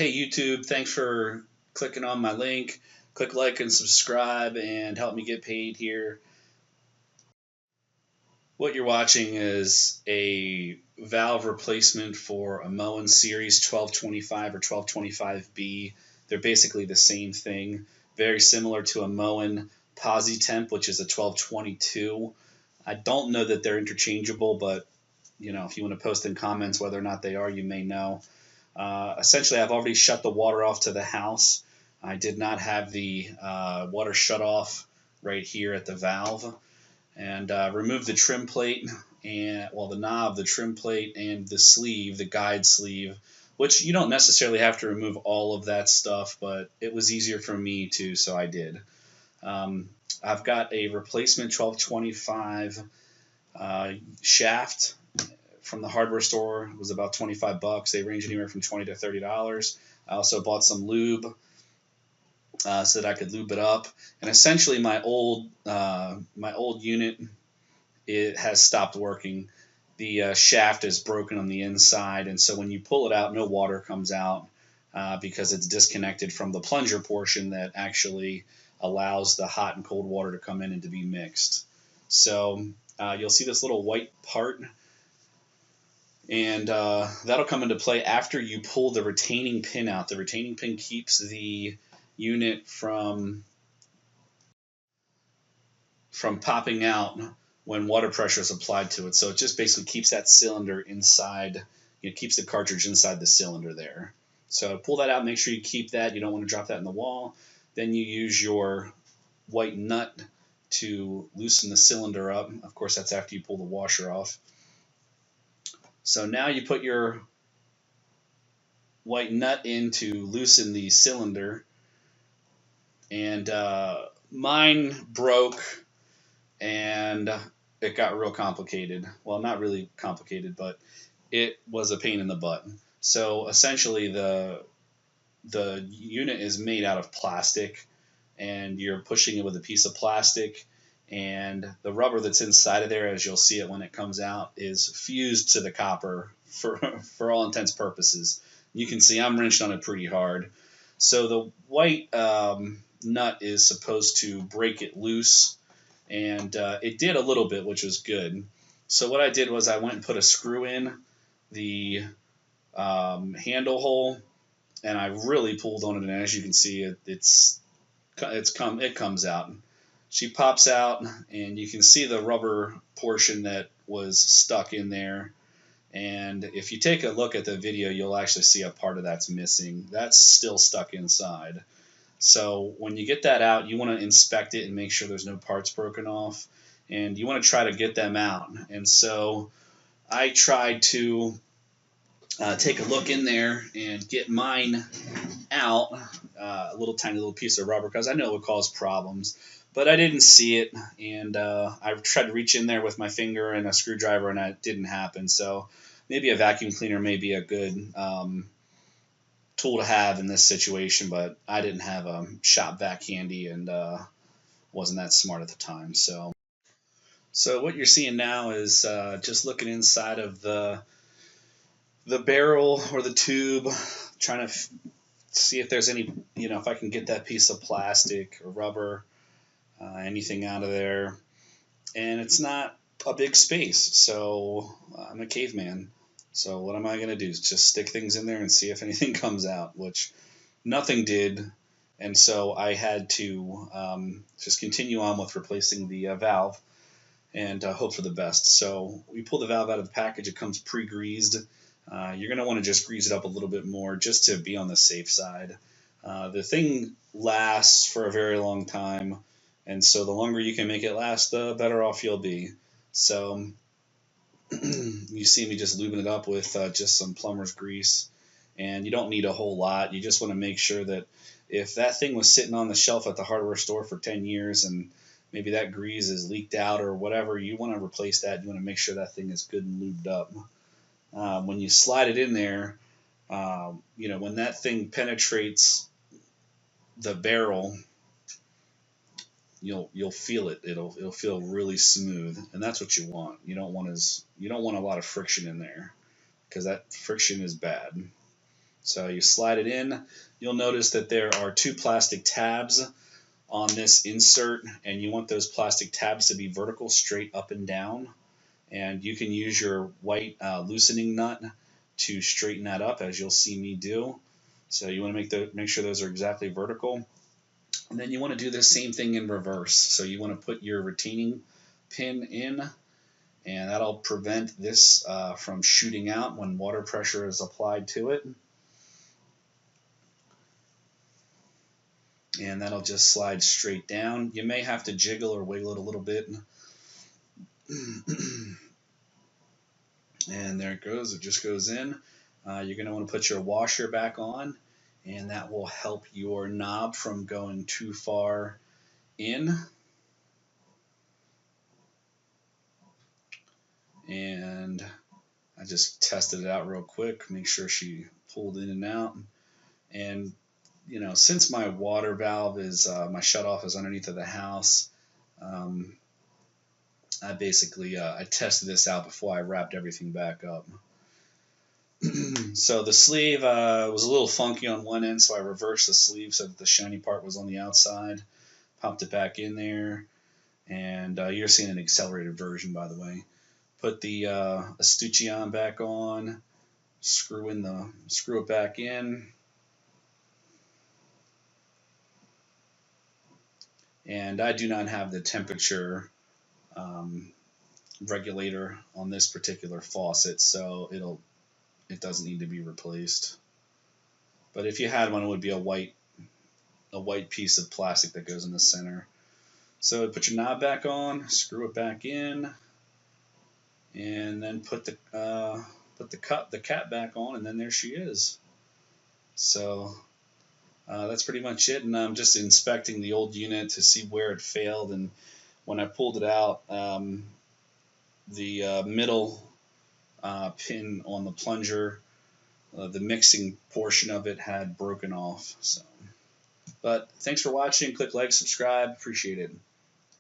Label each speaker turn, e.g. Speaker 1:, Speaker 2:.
Speaker 1: Hey YouTube, thanks for clicking on my link. Click like and subscribe and help me get paid here. What you're watching is a valve replacement for a Moen Series 1225 or 1225B. They're basically the same thing. Very similar to a Moen PosiTemp, which is a 1222. I don't know that they're interchangeable, but if you want to post in comments whether or not they are, you may know. Essentially, I've already shut the water off to the house. I did not have the water shut off right here at the valve, and removed the trim plate and the knob, the trim plate, and the sleeve, the guide sleeve, which you don't necessarily have to remove all of that stuff, but it was easier for me to, so I did. I've got a replacement 1225 shaft from the hardware store. It was about 25 bucks. They range anywhere from $20 to $30. I also bought some lube so that I could lube it up. And essentially, my old unit, it has stopped working. The shaft is broken on the inside, and so when you pull it out, no water comes out because it's disconnected from the plunger portion that actually allows the hot and cold water to come in and to be mixed. So you'll see this little white part, and that'll come into play after you pull the retaining pin out. The retaining pin keeps the unit from popping out when water pressure is applied to it. So it just basically keeps that cylinder inside, keeps the cartridge inside the cylinder there. So pull that out, make sure you keep that. You don't want to drop that in the wall. Then you use your white nut to loosen the cylinder up. Of course, that's after you pull the washer off. So now you put your white nut in to loosen the cylinder, and mine broke, and it got real complicated. Well, not really complicated, but it was a pain in the butt. So essentially, the unit is made out of plastic, and you're pushing it with a piece of plastic, and the rubber that's inside of there, as you'll see it when it comes out, is fused to the copper for all intents purposes. You can see I'm wrenched on it pretty hard. So the white nut is supposed to break it loose, and it did a little bit, which was good. So what I did was I went and put a screw in the handle hole, and I really pulled on it, and as you can see, it comes out. She pops out, and you can see the rubber portion that was stuck in there. And if you take a look at the video, you'll actually see a part of that's missing. That's still stuck inside. So when you get that out, you want to inspect it and make sure there's no parts broken off, and you want to try to get them out. And so I tried to take a look in there and get mine out, a tiny little piece of rubber, because I know it would cause problems, but I didn't see it, and I tried to reach in there with my finger and a screwdriver, and it didn't happen. So maybe a vacuum cleaner may be a good tool to have in this situation, but I didn't have a shop vac handy, and wasn't that smart at the time. So what you're seeing now is just looking inside of the barrel or the tube, trying to see if there's any, if I can get that piece of plastic or rubber, anything out of there. And it's not a big space, so I'm a caveman. So what am I going to do? Just stick things in there and see if anything comes out, which nothing did. And so I had to just continue on with replacing the valve and hope for the best. So we pull the valve out of the package. It comes pre-greased. You're going to want to just grease it up a little bit more just to be on the safe side. The thing lasts for a very long time, and so the longer you can make it last, the better off you'll be. So you see me just lubing it up with just some plumber's grease, and you don't need a whole lot. You just want to make sure that if that thing was sitting on the shelf at the hardware store for 10 years and maybe that grease is leaked out or whatever, you want to replace that. You want to make sure that thing is good and lubed up. When you slide it in there, when that thing penetrates the barrel, you'll feel it. It'll feel really smooth, and that's what you want. You don't want a lot of friction in there, because that friction is bad. So you slide it in. You'll notice that there are 2 plastic tabs on this insert, and you want those plastic tabs to be vertical, straight up and down. And you can use your white loosening nut to straighten that up, as you'll see me do. So you want to make sure those are exactly vertical. And then you want to do the same thing in reverse. So you want to put your retaining pin in, and that'll prevent this from shooting out when water pressure is applied to it. And that'll just slide straight down. You may have to jiggle or wiggle it a little bit. And there it goes. It just goes in. You're going to want to put your washer back on, and that will help your knob from going too far in. And I just tested it out real quick, make sure she pulled in and out. And you know, since my water valve is my shutoff is underneath of the house, I basically I tested this out before I wrapped everything back up. So the sleeve was a little funky on one end, so I reversed the sleeve so that the shiny part was on the outside. Popped it back in there, and you're seeing an accelerated version, by the way. Put the Escutcheon back on, screw it back in, and I do not have the temperature regulator on this particular faucet, so it doesn't need to be replaced. But if you had one, it would be a white piece of plastic that goes in the center. So put your knob back on, screw it back in, and then put the cap back on, and then there she is. So that's pretty much it. And I'm just inspecting the old unit to see where it failed. And when I pulled it out, the middle pin on the plunger, the mixing portion of it had broken off. So, but thanks for watching. Click like, subscribe. Appreciate it.